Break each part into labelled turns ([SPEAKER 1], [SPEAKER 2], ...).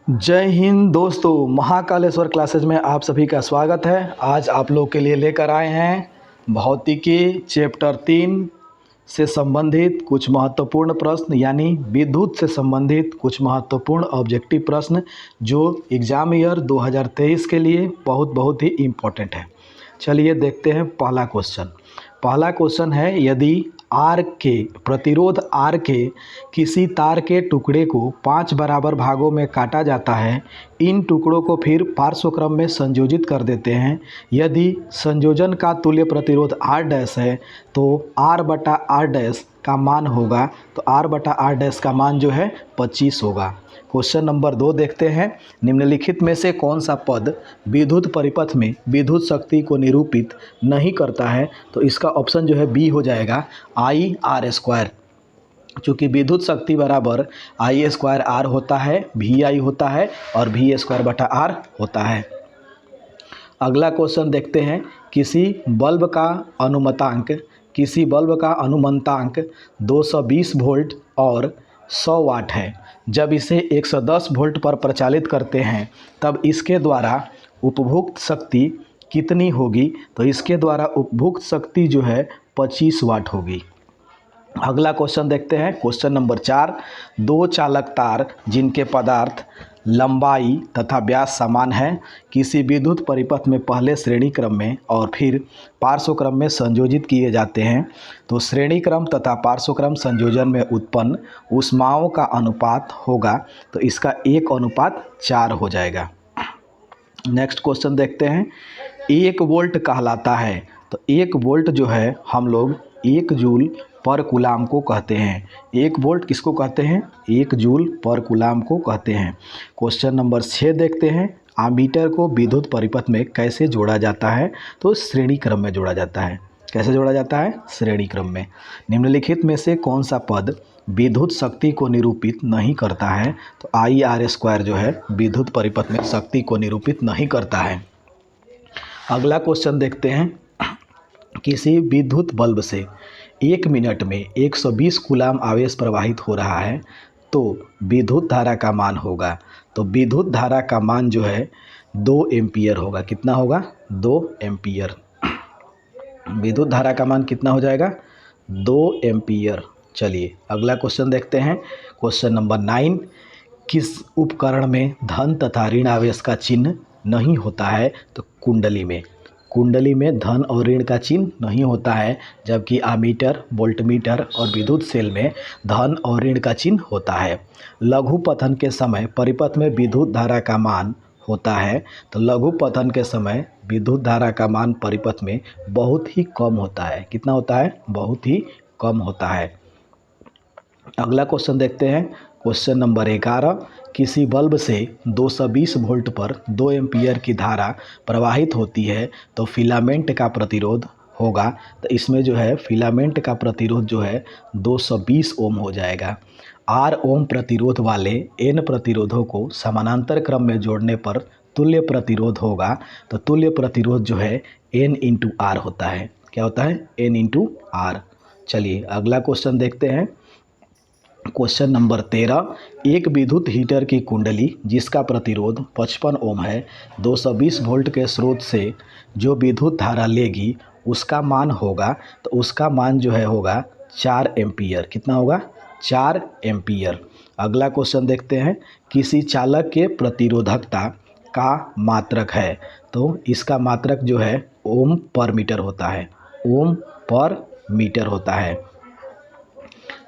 [SPEAKER 1] जय हिंद दोस्तों, महाकालेश्वर क्लासेज में आप सभी का स्वागत है। आज आप लोग के लिए लेकर आए हैं भौतिकी चैप्टर 3 से संबंधित कुछ महत्वपूर्ण प्रश्न, यानी विद्युत से संबंधित कुछ महत्वपूर्ण ऑब्जेक्टिव प्रश्न जो एग्ज़ाम ईयर 2023 के लिए बहुत ही इम्पोर्टेंट है। चलिए देखते हैं पहला क्वेश्चन है, यदि आर के प्रतिरोध आर के किसी तार के टुकड़े को 5 बराबर भागों में काटा जाता है, इन टुकड़ों को फिर पार्श्वक्रम में संयोजित कर देते हैं। यदि संयोजन का तुल्य प्रतिरोध आर डैश है तो आर बटा आर डैश का मान होगा, तो आर बटा आर डैश का मान जो है 25 होगा। क्वेश्चन नंबर 2 देखते हैं, निम्नलिखित में से कौन सा पद विद्युत परिपथ में विद्युत शक्ति को निरूपित नहीं करता है? तो इसका ऑप्शन जो है बी हो जाएगा, आई आर स्क्वायर। चूँकि विद्युत शक्ति बराबर आई स्क्वायर आर होता है, वी आई होता है और वी स्क्वायर बटा आर होता है। अगला क्वेश्चन देखते हैं, किसी बल्ब का अनुमतांक 220 वोल्ट और 100 वाट है। जब इसे 110 वोल्ट पर प्रचालित करते हैं तब इसके द्वारा उपभोक्त शक्ति कितनी होगी? तो इसके द्वारा उपभोक्त शक्ति जो है 25 वाट होगी। अगला क्वेश्चन देखते हैं, क्वेश्चन नंबर 4, दो चालक तार जिनके पदार्थ लंबाई तथा व्यास समान है, किसी विद्युत परिपथ में पहले श्रेणी क्रम में और फिर पार्श्व क्रम में संयोजित किए जाते हैं, तो श्रेणी क्रम तथा पार्श्व क्रम संयोजन में उत्पन्न ऊष्माओं का अनुपात होगा, तो इसका 1:4 हो जाएगा। नेक्स्ट क्वेश्चन देखते हैं, 1 वोल्ट कहलाता है, तो 1 वोल्ट जो है हम लोग 1 जूल पर कूलाम को कहते हैं। 1 वोल्ट किसको कहते हैं? 1 जूल पर कूलाम को कहते हैं। क्वेश्चन नंबर 6 देखते हैं, आमीटर को विद्युत परिपथ में कैसे जोड़ा जाता है? तो श्रेणी क्रम में जोड़ा जाता है। कैसे जोड़ा जाता है? श्रेणी क्रम में। निम्नलिखित में से कौन सा पद विद्युत शक्ति को निरूपित नहीं करता है? तो आई आर स्क्वायर जो है विद्युत परिपथ में शक्ति को निरूपित नहीं करता है। अगला क्वेश्चन देखते हैं, किसी विद्युत बल्ब से 1 मिनट में 120 कूलाम आवेश प्रवाहित हो रहा है, तो विद्युत धारा का मान होगा, तो विद्युत धारा का मान जो है 2 एम्पियर होगा। कितना होगा? 2 एम्पियर। विद्युत धारा का मान कितना हो जाएगा? 2 एम्पियर। चलिए अगला क्वेश्चन देखते हैं, क्वेश्चन नंबर 9, किस उपकरण में धन तथा ऋण आवेश का चिन्ह नहीं होता है? तो कुंडली में धन और ऋण का चिन्ह नहीं होता है, जबकि आमीटर, वोल्टमीटर और विद्युत सेल में धन और ऋण का चिन्ह होता है। लघु पतन के समय परिपथ में विद्युत धारा का मान होता है, तो लघु पतन के समय विद्युत धारा का मान परिपथ में बहुत ही कम होता है। कितना होता है? बहुत ही कम होता है। अगला क्वेश्चन देखते हैं, क्वेश्चन नंबर 11, किसी बल्ब से 220 वोल्ट पर 2 एम्पियर की धारा प्रवाहित होती है, तो फिलामेंट का प्रतिरोध होगा, तो इसमें जो है फिलामेंट का प्रतिरोध जो है 220 ओम हो जाएगा। R ओम प्रतिरोध वाले N प्रतिरोधों को समानांतर क्रम में जोड़ने पर तुल्य प्रतिरोध होगा, तो तुल्य प्रतिरोध जो है N × R होता है। क्या होता है? N × R। चलिए अगला क्वेश्चन देखते हैं, क्वेश्चन नंबर 13, एक विद्युत हीटर की कुंडली जिसका प्रतिरोध 55 ओम है, 220 वोल्ट के स्रोत से जो विद्युत धारा लेगी उसका मान होगा, तो उसका मान जो है होगा 4 एम्पियर। कितना होगा? 4 एम्पियर। अगला क्वेश्चन देखते हैं, किसी चालक के प्रतिरोधकता का मात्रक है, तो इसका मात्रक जो है ओम पर मीटर होता है। ओम पर मीटर होता है।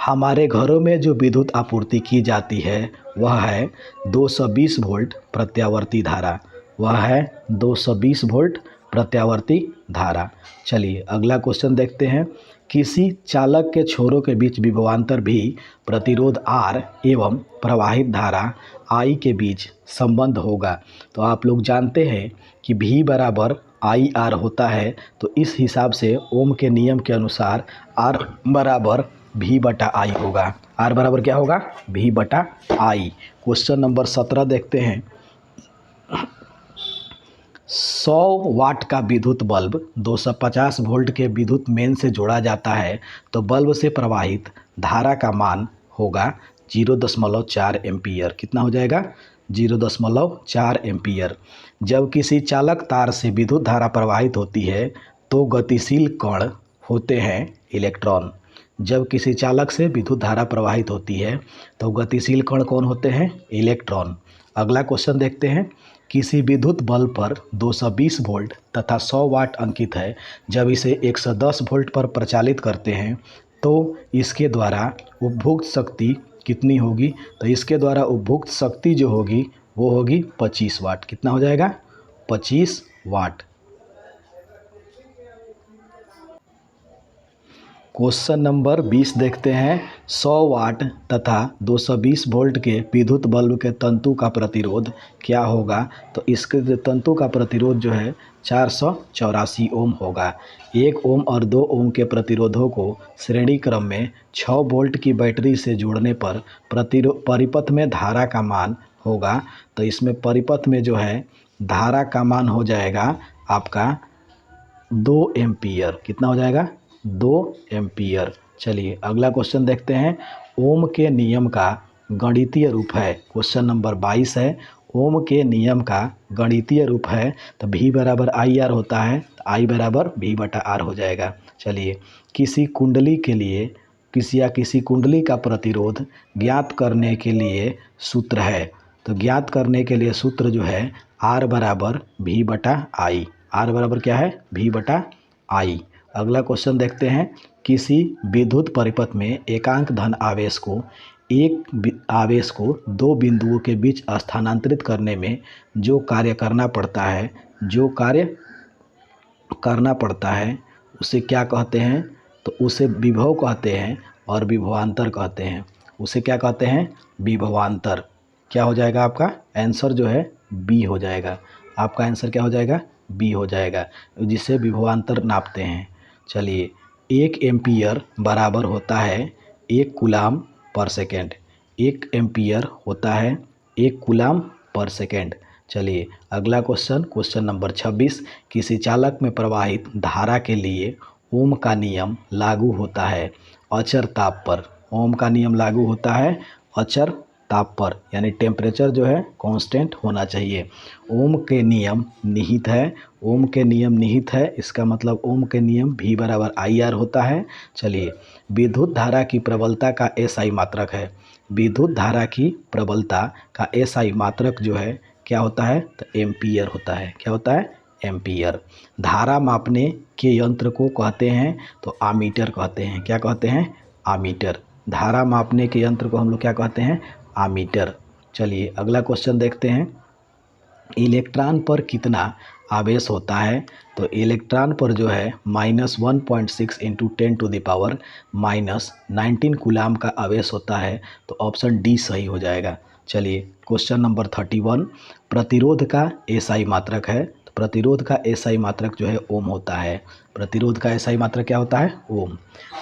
[SPEAKER 1] हमारे घरों में जो विद्युत आपूर्ति की जाती है वह है 220 वोल्ट प्रत्यावर्ती धारा। वह है 220 वोल्ट प्रत्यावर्ती धारा। चलिए अगला क्वेश्चन देखते हैं, किसी चालक के छोरों के बीच विभवांतर भी प्रतिरोध R एवं प्रवाहित धारा I के बीच संबंध होगा। तो आप लोग जानते हैं कि V बराबर आई आर होता है, तो इस हिसाब से ओम के नियम के अनुसार R बराबर V बटा आई होगा। R बराबर क्या होगा? V बटा आई। क्वेश्चन नंबर 17 देखते हैं, 100 वाट का विद्युत बल्ब 250 वोल्ट के विद्युत मेन से जोड़ा जाता है, तो बल्ब से प्रवाहित धारा का मान होगा 0.4 एम्पियर। कितना हो जाएगा? 0.4 एम्पीयर। जब किसी चालक तार से विद्युत धारा प्रवाहित होती है तो गतिशील कण होते हैं इलेक्ट्रॉन। जब किसी चालक से विद्युत धारा प्रवाहित होती है तो गतिशील कण कौन होते हैं? इलेक्ट्रॉन। अगला क्वेश्चन देखते हैं। किसी विद्युत बल्ब पर 220 वोल्ट तथा 100 वाट अंकित है। जब इसे 110 वोल्ट पर प्रचालित करते हैं तो इसके द्वारा उपभोग शक्ति कितनी होगी? तो इसके द्वारा उपभोग शक्ति जो होगी वो होगी 25 वाट। कितना हो जाएगा? 25 वाट। क्वेश्चन नंबर 20 देखते हैं। 100 वाट तथा 220 वोल्ट के विद्युत बल्ब के तंतु का प्रतिरोध क्या होगा? तो इसके तंतु का प्रतिरोध जो है 484 ओम होगा। 1 ओम और 2 ओम के प्रतिरोधों को श्रेणी क्रम में 6 वोल्ट की बैटरी से जोड़ने पर परिपथ में धारा का मान होगा। तो इसमें परिपथ में जो है धारा का मान हो जाएगा आपका 2 एम्पीयर। कितना हो जाएगा? 2 एम्पीयर। चलिए अगला क्वेश्चन देखते हैं। ओम के नियम का गणितीय रूप है। क्वेश्चन नंबर 22 है। ओम के नियम का गणितीय रूप है तो V बराबर आई आर होता है, तो I बराबर V बटा आर हो जाएगा। चलिए किसी कुंडली के लिए किसी कुंडली का प्रतिरोध ज्ञात करने के लिए सूत्र है। तो ज्ञात करने के लिए सूत्र जो है R बराबर V बटा आई। R बराबर क्या है? V बटा आई। अगला क्वेश्चन देखते हैं। किसी विद्युत परिपथ में एकांक धन आवेश को 2 बिंदुओं के बीच स्थानांतरित करने में जो कार्य करना पड़ता है उसे क्या कहते हैं? तो उसे विभव कहते हैं और विभवांतर कहते हैं। उसे क्या कहते हैं? विभवांतर। क्या हो जाएगा आपका आंसर जो है? बी हो जाएगा। आपका आंसर क्या हो जाएगा? बी हो जाएगा, जिसे विभवांतर नापते हैं। चलिए 1 एम्पीयर बराबर होता है 1 कूलाम पर सेकेंड। 1 एम्पीयर होता है 1 कूलाम पर सेकेंड। चलिए अगला क्वेश्चन नंबर 26। किसी चालक में प्रवाहित धारा के लिए ओम का नियम लागू होता है अचर ताप पर। ओम का नियम लागू होता है अचर ताप पर, यानी टेम्परेचर जो है कांस्टेंट होना चाहिए। ओम के नियम निहित है। ओम के नियम निहित है, इसका मतलब ओम के नियम V बराबर आई आर होता है। चलिए विद्युत धारा की प्रबलता का SI मात्रक है। विद्युत धारा की प्रबलता का SI मात्रक जो है क्या होता है? तो एम्पीयर होता है। क्या होता है? एम्पीयर। धारा मापने के यंत्र को कहते हैं तो आमीटर कहते हैं। क्या कहते हैं? आमीटर। धारा मापने के यंत्र को हम लोग क्या कहते हैं? आमीटर। चलिए अगला क्वेश्चन देखते हैं। इलेक्ट्रॉन पर कितना आवेश होता है? तो इलेक्ट्रॉन पर जो है -1.6 इंटू 10⁻⁻19 कूलाम का आवेश होता है। तो ऑप्शन डी सही हो जाएगा। चलिए क्वेश्चन नंबर 31। प्रतिरोध का SI मात्रक है। तो प्रतिरोध का SI मात्रक जो है ओम होता है। प्रतिरोध का SI मात्रक क्या होता है? ओम।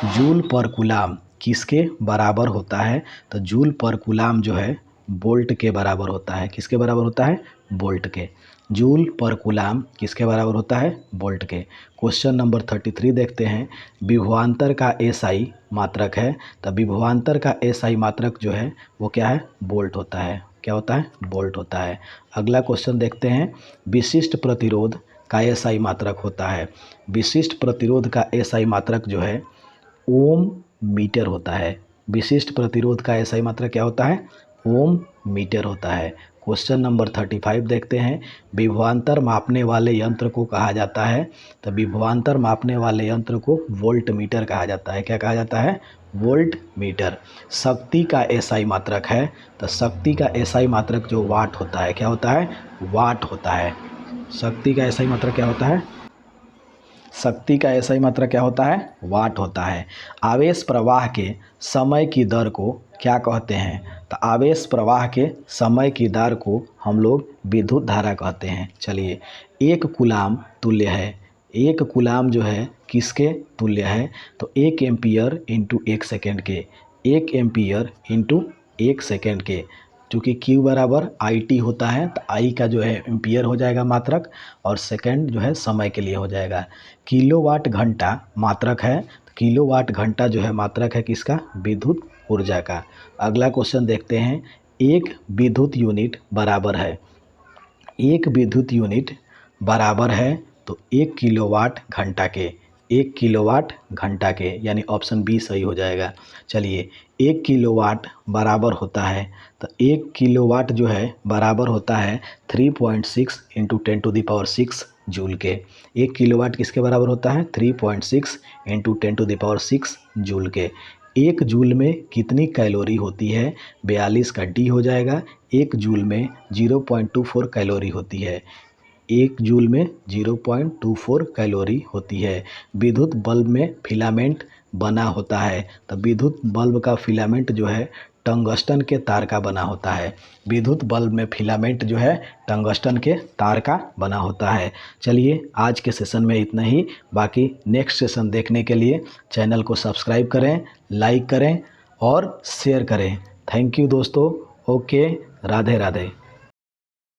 [SPEAKER 1] जूल पर कूलाम किसके बराबर होता है? तो जूल पर कूलाम जो है वोल्ट के बराबर होता है। किसके बराबर होता है? वोल्ट के। जूल पर कूलाम किसके बराबर होता है? वोल्ट के। क्वेश्चन नंबर 33 देखते हैं। विभवांतर का SI मात्रक है। तो विभवांतर का SI मात्रक जो है वो क्या है? वोल्ट होता है। क्या होता है? वोल्ट होता है। अगला क्वेश्चन देखते हैं। विशिष्ट प्रतिरोध का SI मात्रक होता है। विशिष्ट प्रतिरोध का SI मात्रक जो है ओम मीटर होता है। विशिष्ट प्रतिरोध का SI मात्रक क्या होता है? ओम मीटर होता है। क्वेश्चन नंबर 35 देखते हैं। विभवांतर मापने वाले यंत्र को कहा जाता है। तो विभवांतर मापने वाले यंत्र को वोल्ट मीटर कहा जाता है। क्या कहा जाता है? Volt meter. शक्ति का SI मात्रक है। तो शक्ति का SI मात्रक जो वाट होता है। क्या होता है? वाट होता है। शक्ति का SI मात्रक क्या होता है? शक्ति का SI मात्रक क्या होता है? वाट होता है। आवेश प्रवाह के समय की दर को क्या कहते हैं? तो आवेश प्रवाह के समय की दर को हम लोग विद्युत धारा कहते हैं। चलिए 1 कूलाम तुल्य है। 1 कूलाम जो है किसके तुल्य है? तो 1 एम्पीयर इंटू 1 सेकेंड के। 1 एम्पीयर इंटू 1 सेकेंड के। चूँकि Q बराबर IT होता है तो I का जो है एम्पीयर हो जाएगा मात्रक, और सेकंड जो है समय के लिए हो जाएगा। किलोवाट घंटा मात्रक है। तो किलोवाट घंटा जो है मात्रक है किसका? विद्युत ऊर्जा का। अगला क्वेश्चन देखते हैं। एक विद्युत यूनिट बराबर है, एक विद्युत यूनिट बराबर है तो 1 किलोवाट घंटा के, 1 किलोवाट घंटा के, यानी ऑप्शन बी सही हो जाएगा। चलिए 1 किलोवाट बराबर होता है, तो 1 किलोवाट जो है बराबर होता है 3.6 इंटू 10⁶ जूल के। 1 किलोवाट किसके बराबर होता है? 3.6 इंटू 10⁶ जूल के। एक जूल में कितनी कैलोरी होती है? 42 का डी हो जाएगा। एक जूल में 0.24 कैलोरी होती है, एक जूल में 0.24 कैलोरी होती है। विद्युत बल्ब में फिलामेंट बना होता है, तो विद्युत बल्ब का फिलामेंट जो है टंगस्टन के तार का बना होता है। विद्युत बल्ब में फिलामेंट जो है टंगस्टन के तार का बना होता है। चलिए आज के सेशन में इतना ही, बाकी नेक्स्ट सेशन देखने के लिए चैनल को सब्सक्राइब करें, लाइक करें और शेयर करें। थैंक यू दोस्तों। ओके, राधे राधे।